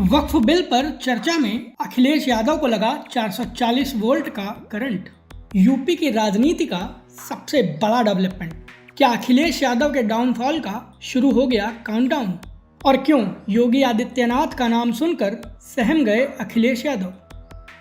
वक्फ bill पर चर्चा में अखिलेश यादव को लगा 440 वोल्ट का करंट। यूपी की राजनीति का सबसे बड़ा डेवलपमेंट। क्या अखिलेश यादव के डाउनफॉल का शुरू हो गया काउंटडाउन? और क्यों योगी आदित्यनाथ का नाम सुनकर सहम गए अखिलेश यादव?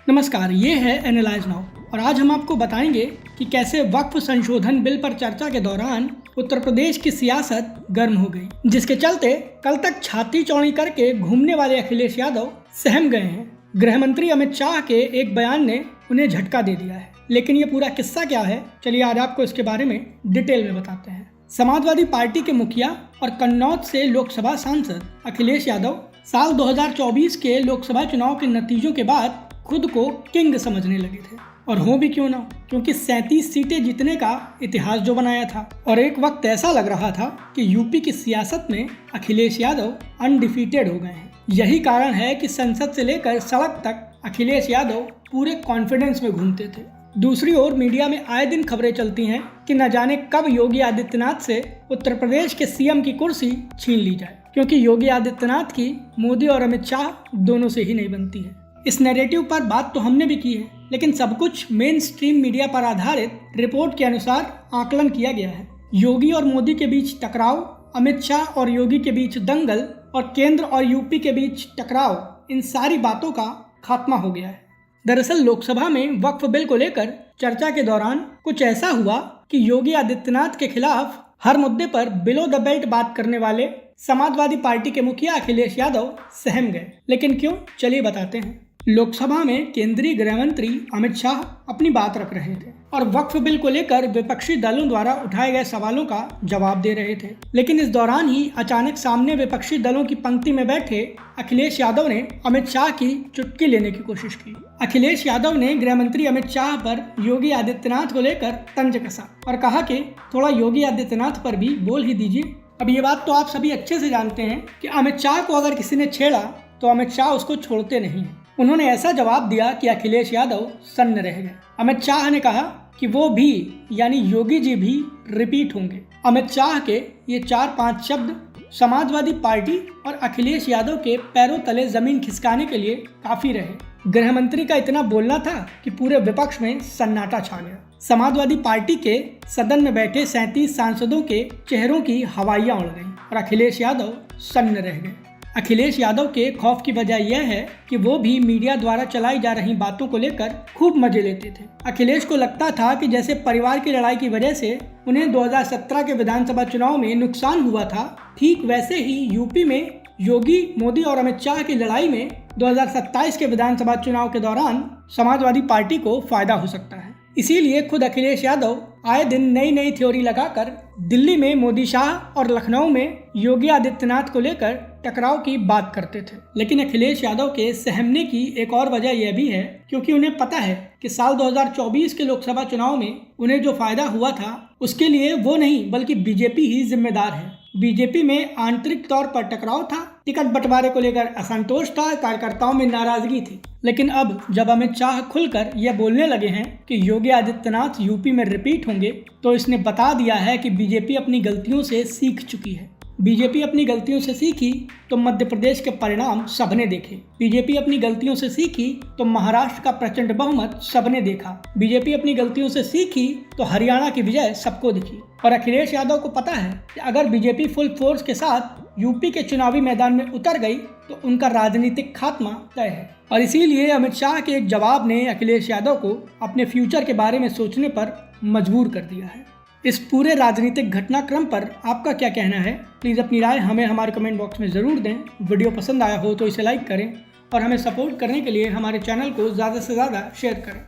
नमस्कार, ये है एनालाइज नाउ और आज हम आपको बताएंगे कि कैसे वक्फ संशोधन बिल पर चर्चा के दौरान उत्तर प्रदेश की सियासत गर्म हो गई, जिसके चलते कल तक छाती चौड़ी करके घूमने वाले अखिलेश यादव सहम गए हैं। गृह मंत्री अमित शाह के एक बयान ने उन्हें झटका दे दिया है। लेकिन ये पूरा किस्सा क्या है, चलिए आज आपको इसके बारे में डिटेल में बताते हैं। समाजवादी पार्टी के मुखिया और कन्नौज से लोकसभा सांसद अखिलेश यादव साल 2024 के लोकसभा चुनाव के नतीजों के बाद खुद को किंग समझने लगे थे, और हो भी क्यों ना, क्योंकि 37 सीटें जीतने का इतिहास जो बनाया था। और एक वक्त ऐसा लग रहा था कि यूपी की सियासत में अखिलेश यादव अनडिफीटेड हो गए हैं। यही कारण है कि संसद से लेकर सड़क तक अखिलेश यादव पूरे कॉन्फिडेंस में घूमते थे। दूसरी ओर मीडिया में आए दिन खबरें चलती हैं कि न जाने कब योगी आदित्यनाथ से उत्तर प्रदेश के सीएम की कुर्सी छीन ली जाए, क्योंकि योगी आदित्यनाथ की मोदी और अमित शाह दोनों से ही नहीं बनती है। इस नैरेटिव पर बात तो हमने भी की है, लेकिन सब कुछ मेन स्ट्रीम मीडिया पर आधारित रिपोर्ट के अनुसार आकलन किया गया है। योगी और मोदी के बीच टकराव, अमित शाह और योगी के बीच दंगल और केंद्र और यूपी के बीच टकराव, इन सारी बातों का खात्मा हो गया है। दरअसल लोकसभा में वक्फ बिल को लेकर चर्चा के दौरान कुछ ऐसा हुआ कि योगी आदित्यनाथ के खिलाफ हर मुद्दे पर बिलो द बेल्ट बात करने वाले समाजवादी पार्टी के मुखिया अखिलेश यादव सहम गए। लेकिन क्यों, चलिए बताते हैं। लोकसभा में केंद्रीय गृह मंत्री अमित शाह अपनी बात रख रहे थे और वक्फ बिल को लेकर विपक्षी दलों द्वारा उठाए गए सवालों का जवाब दे रहे थे। लेकिन इस दौरान ही अचानक सामने विपक्षी दलों की पंक्ति में बैठे अखिलेश यादव ने अमित शाह की चुटकी लेने की कोशिश की। अखिलेश यादव ने गृह मंत्री अमित शाह पर योगी आदित्यनाथ को लेकर तंज कसा और कहा कि थोड़ा योगी आदित्यनाथ पर भी बोल ही दीजिए। अब ये बात तो आप सभी अच्छे से जानते हैं कि अमित शाह को अगर किसी ने छेड़ा तो अमित शाह उसको छोड़ते नहीं हैं। उन्होंने ऐसा जवाब दिया कि अखिलेश यादव सन्न रह गए। अमित शाह ने कहा कि वो भी यानी योगी जी भी रिपीट होंगे। अमित शाह के ये 4-5 शब्द समाजवादी पार्टी और अखिलेश यादव के पैरों तले जमीन खिसकाने के लिए काफी रहे। गृह मंत्री का इतना बोलना था कि पूरे विपक्ष में सन्नाटा छा गया। समाजवादी पार्टी के सदन में बैठे 37 सांसदों के चेहरों की हवाइयां उड़ गईं और अखिलेश यादव सन्न रह गए। अखिलेश यादव के खौफ की वजह यह है कि वो भी मीडिया द्वारा चलाई जा रही बातों को लेकर खूब मजे लेते थे। अखिलेश को लगता था कि जैसे परिवार की लड़ाई की वजह से उन्हें 2017 के विधानसभा चुनाव में नुकसान हुआ था, ठीक वैसे ही यूपी में योगी, मोदी और अमित शाह की लड़ाई में 2027 के विधानसभा चुनाव के दौरान समाजवादी पार्टी को फायदा हो सकता है। इसीलिए खुद अखिलेश यादव आए दिन नई नई थ्योरी लगाकर दिल्ली में मोदी शाह और लखनऊ में योगी आदित्यनाथ को लेकर टकराव की बात करते थे। लेकिन अखिलेश यादव के सहमने की एक और वजह यह भी है क्योंकि उन्हें पता है कि साल 2024 के लोकसभा चुनाव में उन्हें जो फायदा हुआ था उसके लिए वो नहीं बल्कि बीजेपी ही जिम्मेदार है। बीजेपी में आंतरिक तौर पर टकराव था, टिकट बंटवारे को लेकर असंतोष था, कार्यकर्ताओं में नाराजगी थी। लेकिन अब जब अमित शाह खुलकर यह बोलने लगे हैं कि योगी आदित्यनाथ यूपी में रिपीट होंगे, तो इसने बता दिया है कि बीजेपी अपनी गलतियों से सीख चुकी है। बीजेपी अपनी गलतियों से सीखी तो मध्य प्रदेश के परिणाम सबने देखे। बीजेपी अपनी गलतियों से सीखी तो महाराष्ट्र का प्रचंड बहुमत सबने देखा। बीजेपी अपनी गलतियों से सीखी तो हरियाणा की विजय सबको दिखी। और अखिलेश यादव को पता है कि अगर बीजेपी फुल फोर्स के साथ यूपी के चुनावी मैदान में उतर गई तो उनका राजनीतिक खात्मा तय है। और इसीलिए अमित शाह के एक जवाब ने अखिलेश यादव को अपने फ्यूचर के बारे में सोचने पर मजबूर कर दिया है। इस पूरे राजनीतिक घटनाक्रम पर आपका क्या कहना है? प्लीज़ अपनी राय हमें हमारे कमेंट बॉक्स में ज़रूर दें। वीडियो पसंद आया हो तो इसे लाइक करें और हमें सपोर्ट करने के लिए हमारे चैनल को ज़्यादा से ज़्यादा शेयर करें।